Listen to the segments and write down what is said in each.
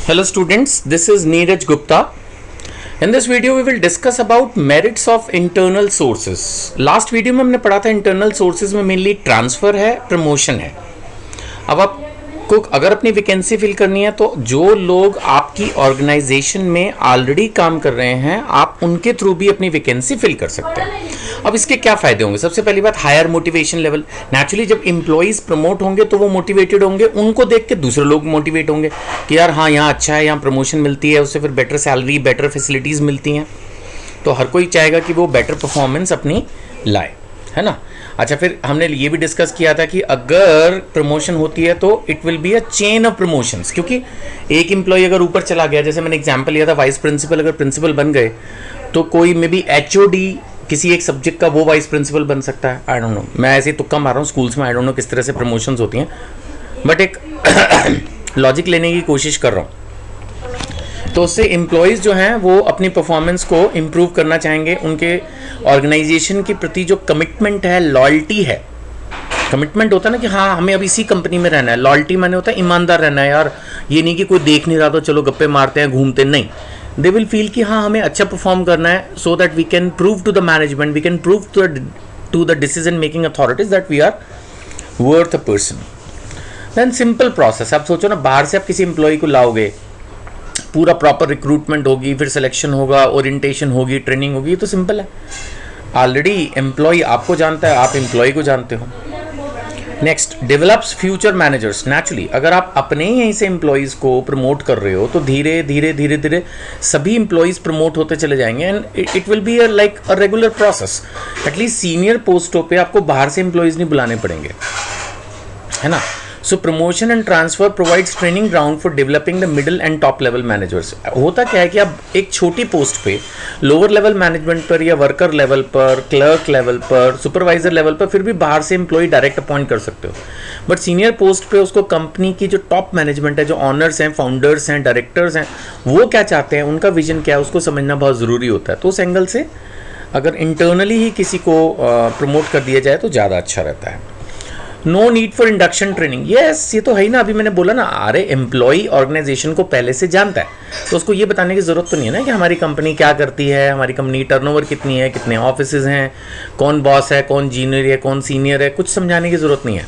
Hello students, this is Neeraj Gupta. In this video we will discuss about merits of internal sources. Last video में हमने पढ़ा था internal sources में mainly transfer है, promotion है. अब आपको अगर अपनी वैकेंसी फिल करनी है तो जो लोग आपकी ऑर्गेनाइजेशन में ऑलरेडी काम कर रहे हैं आप उनके थ्रू भी अपनी वैकेंसी फिल कर सकते हैं. अब इसके क्या फायदे होंगे? सबसे पहली बात, हायर मोटिवेशन लेवल. नेचुरली जब एम्प्लॉइज प्रमोट होंगे तो वो मोटिवेटेड होंगे, उनको देख के दूसरे लोग मोटिवेट होंगे कि यार हाँ यहाँ अच्छा है, यहाँ प्रमोशन मिलती है, उससे फिर बेटर सैलरी, बेटर फैसिलिटीज़ मिलती हैं. तो हर कोई चाहेगा कि वो बेटर परफॉर्मेंस अपनी लाए, है ना. अच्छा, फिर हमने ये भी डिस्कस किया था कि अगर प्रमोशन होती है तो it will be a chain of promotions, क्योंकि एक एम्प्लॉय अगर ऊपर चला गया, जैसे मैंने एग्जांपल लिया था वाइस प्रिंसिपल अगर प्रिंसिपल बन गए तो कोई मे बी एचओडी किसी एक सब्जेक्ट का वो वाइस प्रिंसिपल बन सकता है. आई डोंट नो, मैं ऐसे ही तुक्का मार रहा हूँ. स्कूल्स में आई डोंट नो किस तरह से प्रमोशंस होती हैं, बट एक लॉजिक लेने की कोशिश कर रहा हूँ. तो उससे एम्प्लॉयज़ जो हैं वो अपनी परफॉर्मेंस को इम्प्रूव करना चाहेंगे. उनके ऑर्गेनाइजेशन के प्रति जो कमिटमेंट है, लॉयल्टी है. कमिटमेंट होता है ना कि हाँ हमें अब इसी कंपनी में रहना है. लॉयल्टी माने होता है ईमानदार रहना है यार, ये नहीं कि कोई देख नहीं रहा तो चलो गप्पे मारते हैं, घूमते नहीं. दे विल फील कि हाँ हमें अच्छा परफॉर्म करना है, so that we can prove to the management, we can prove to the decision making authorities that we are worth a person. Then simple process. आप सोचो ना, बाहर से आप किसी एम्प्लॉय को लाओगे, पूरा प्रॉपर रिक्रूटमेंट होगी, फिर सिलेक्शन होगा, ओरिएंटेशन होगी, ट्रेनिंग होगी. ये तो सिंपल है. ऑलरेडी एम्प्लॉय आपको जानता है, आप एम्प्लॉय को जानते हो. Next, develops future managers. Naturally अगर आप अपने ही यहीं से एम्प्लॉयज़ को प्रमोट कर रहे हो तो धीरे धीरे धीरे धीरे सभी एम्प्लॉयज़ प्रमोट होते चले जाएंगे and it will be like a regular process. At least senior पोस्टों पे आपको बाहर से एम्प्लॉयज़ नहीं बुलाने पड़ेंगे, है ना. So promotion and transfer provides training ground for developing the middle and top level managers. होता क्या है कि आप एक छोटी पोस्ट पे, लोअर लेवल मैनेजमेंट पर या वर्कर लेवल पर, क्लर्क लेवल पर, सुपरवाइजर लेवल पर फिर भी बाहर से एम्प्लॉय डायरेक्ट अपॉइंट कर सकते हो. बट सीनियर पोस्ट पे उसको कंपनी की जो टॉप मैनेजमेंट है, जो ऑनर्स हैं, फाउंडर्स हैं, डायरेक्टर्स हैं, वो क्या चाहते हैं, उनका विजन क्या है, उसको समझना बहुत ज़रूरी होता है. तो उस एंगल से अगर इंटरनली ही किसी को प्रमोट कर दिया जाए तो ज़्यादा अच्छा रहता है. No need for induction training. Yes, ये तो है ही ना. अभी मैंने बोला ना, अरे एम्प्लॉय ऑर्गेनाइजेशन को पहले से जानता है तो उसको ये बताने की ज़रूरत तो नहीं है ना कि हमारी कंपनी क्या करती है, हमारी कंपनी टर्नओवर कितनी है, कितने ऑफिसेज हैं, कौन बॉस है, कौन जूनियर है, कौन सीनियर है. कुछ समझाने की ज़रूरत नहीं है.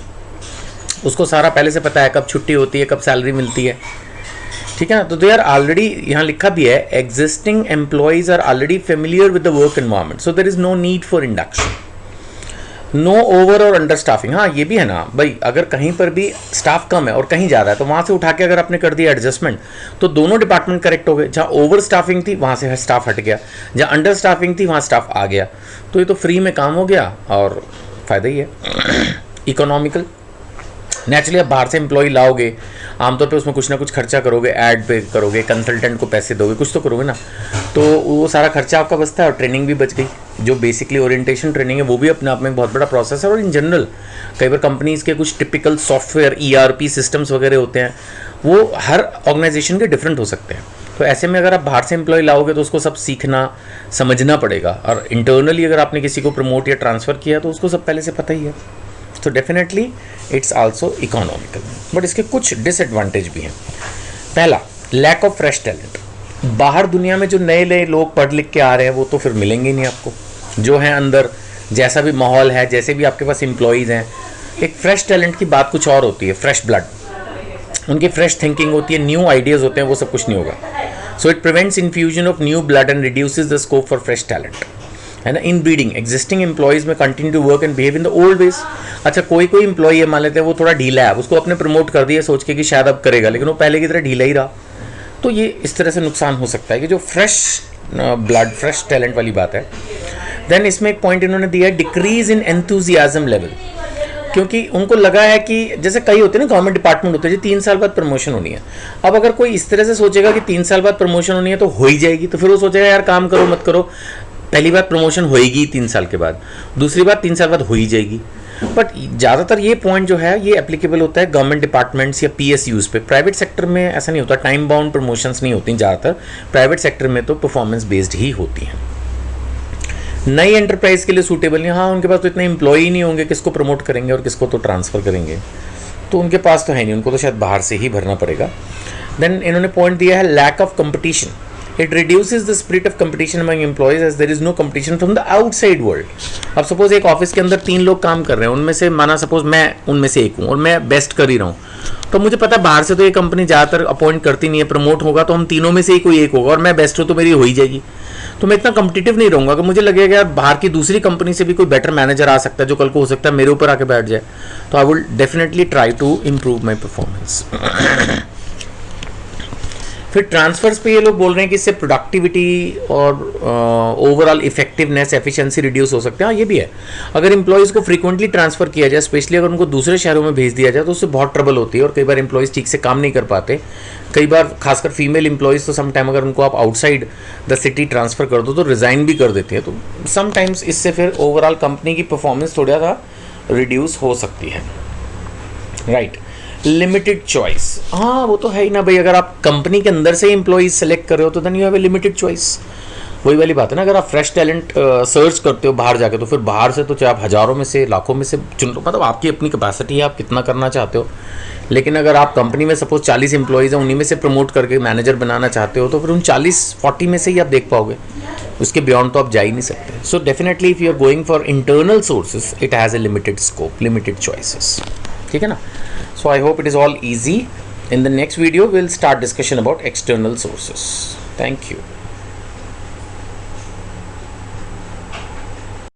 उसको सारा पहले से पता है, कब छुट्टी होती है, कब सैलरी मिलती है. ठीक है ना. तो यार ऑलरेडी यहाँ लिखा भी है, existing employees are already familiar with the work environment, so there is no need for induction. No over और अंडर स्टाफिंग. हाँ ये भी है ना भाई, अगर कहीं पर भी स्टाफ कम है और कहीं ज़्यादा है तो वहाँ से उठा के अगर आपने कर दिया एडजस्टमेंट तो दोनों डिपार्टमेंट करेक्ट हो गए. जहाँ ओवर स्टाफिंग थी वहाँ से स्टाफ हट गया, जहाँ अंडर स्टाफिंग थी वहाँ स्टाफ आ गया. तो ये तो फ्री में काम हो गया और फ़ायदा ही है, इकोनॉमिकल. नेचुरली आप बाहर से एम्प्लॉय लाओगे, आमतौर पे उसमें कुछ ना कुछ खर्चा करोगे, ऐड पे करोगे, कंसल्टेंट को पैसे दोगे, कुछ तो करोगे ना. तो वो सारा खर्चा आपका बचता है और ट्रेनिंग भी बच गई. जो बेसिकली ओरिएंटेशन ट्रेनिंग है वो भी अपने आप में एक बहुत बड़ा प्रोसेस है. और इन जनरल कई बार कंपनीज़ के कुछ टिपिकल सॉफ्टवेयर, ERP सिस्टम्स वगैरह होते हैं, वो हर ऑर्गेनाइजेशन के डिफरेंट हो सकते हैं. तो ऐसे में अगर आप बाहर से एम्प्लॉय लाओगे तो उसको सब सीखना समझना पड़ेगा. और इंटरनली अगर आपने किसी को प्रमोट या ट्रांसफ़र किया तो उसको सब पहले से पता ही है. तो definitely it's also economical. But इसके कुछ डिसएडवांटेज भी हैं. पहला, लैक ऑफ फ्रेश टैलेंट. बाहर दुनिया में जो नए नए लोग पढ़ लिख के आ रहे हैं वो तो फिर मिलेंगे नहीं आपको. जो है अंदर, जैसा भी माहौल है, जैसे भी आपके पास एम्प्लॉयज़ हैं, एक फ्रेश टैलेंट की बात कुछ और होती है. फ्रेश ब्लड, उनकी फ्रेश थिंकिंग होती है, न्यू आइडियाज़ होते हैं, वो सब कुछ नहीं होगा. So it prevents infusion of new blood and reduces the scope for fresh talent, है ना. इन ब्रीडिंग, एग्जिस्टिंग एम्प्लॉयज़ में continue to work and behave in the old ways. अच्छा, कोई कोई एम्प्लॉय मान लेते हैं वो थोड़ा ढीला है, उसको अपने प्रमोट कर दिया सोच के कि शायद अब करेगा, लेकिन वो पहले की तरह ढीला ही रहा. तो ये इस तरह से नुकसान हो सकता है कि जो फ्रेश ब्लड, फ्रेश टैलेंट वाली बात है. देन इसमें एक पॉइंट इन्होंने दिया है, डिक्रीज इन एंथुजियाज्म लेवल. क्योंकि उनको लगा है कि जैसे कई होते हैं ना, गवर्नमेंट डिपार्टमेंट होते हैं जी 3 साल बाद प्रमोशन होनी है. अब अगर कोई इस तरह से सोचेगा कि 3 साल बाद प्रमोशन होनी है तो हो ही जाएगी, तो फिर वो सोचेगा यार काम करो मत करो, पहली बार प्रमोशन होएगी 3 साल के बाद, दूसरी बार 3 साल बाद हो ही जाएगी. बट ज़्यादातर ये पॉइंट जो है ये एप्लीकेबल होता है गवर्नमेंट डिपार्टमेंट्स या PSUs पे. प्राइवेट सेक्टर में ऐसा नहीं होता, टाइम बाउंड प्रमोशंस नहीं होती ज़्यादातर. प्राइवेट सेक्टर में तो परफॉर्मेंस बेस्ड ही होती हैं. नई एंटरप्राइज के लिए सूटेबल नहीं. हाँ, उनके पास तो इतने एम्प्लॉय नहीं होंगे, किसको प्रमोट करेंगे और किसको तो ट्रांसफ़र करेंगे, तो उनके पास तो है नहीं, उनको तो शायद बाहर से ही भरना पड़ेगा. देन इन्होंने पॉइंट दिया है lack of competition. It reduces the spirit of competition among employees as there is no competition from the outside world. अब सपोज एक ऑफिस के अंदर 3 लोग काम कर रहे हैं, उनमें से माना सपोज मैं उनमें से एक हूँ और मैं बेस्ट कर ही रहा हूँ, तो मुझे पता है बाहर से तो ये कंपनी ज़्यादातर अपॉइंट करती नहीं है. प्रमोट होगा तो हम तीनों में से ही कोई एक होगा और मैं बेस्ट हूँ तो मेरी हो ही जाएगी. तो मैं इतना कम्पिटिटिव नहीं रहूँगा. अगर मुझे लगेगा यार बाहर की दूसरी कंपनी से भी कोई बेटर मैनेजर आ सकता है जो कल को हो सकता है मेरे ऊपर आके बैठ जाए, तो I will definitely try to improve my performance. फिर ट्रांसफर्स पे ये लोग बोल रहे हैं कि इससे प्रोडक्टिविटी और ओवरऑल इफेक्टिवनेस एफिशिएंसी रिड्यूस हो सकते हैं. हाँ, ये भी है. अगर एम्प्लॉयज़ को फ्रीक्वेंटली ट्रांसफ़र किया जाए, स्पेशली अगर उनको दूसरे शहरों में भेज दिया जाए, तो उससे बहुत ट्रबल होती है और कई बार एम्प्लॉयज़ ठीक से काम नहीं कर पाते. कई बार खासकर फीमेल एम्प्लॉयज़ तो समटाइम अगर उनको आप आउटसाइड द सिटी ट्रांसफ़र कर दो तो रिज़ाइन भी कर देते हैं. तो समटाइम्स इससे फिर ओवरऑल कंपनी की परफॉर्मेंस थोड़ा सा रिड्यूस हो सकती है. राइट. लिमिटेड चॉइस, हाँ वो तो है ही ना भाई. अगर आप कंपनी के अंदर से एम्प्लॉयज़ सेलेक्ट कर रहे हो तो then you have a limited choice. वही वाली बात है ना, अगर आप फ्रेश टैलेंट सर्च करते हो बाहर जाके, तो फिर बाहर से तो चाहे आप हज़ारों में से लाखों में से चुन लो. मतलब आपकी अपनी कैपेसिटी है, आप कितना करना चाहते हो. लेकिन अगर आप कंपनी में सपोज 40 एम्प्लॉयज़ हैं, उन्हीं में से प्रमोट करके मैनेजर बनाना चाहते हो, तो फिर उन 40-40 में से ही आप देख पाओगे. उसके बियॉन्ड तो आप जा ही नहीं सकते. So definitely if you are going for internal sources, it has a limited scope, limited choices. ठीक है ना. So I hope it is all easy. In the next video we'll start discussion about external sources. Thank you.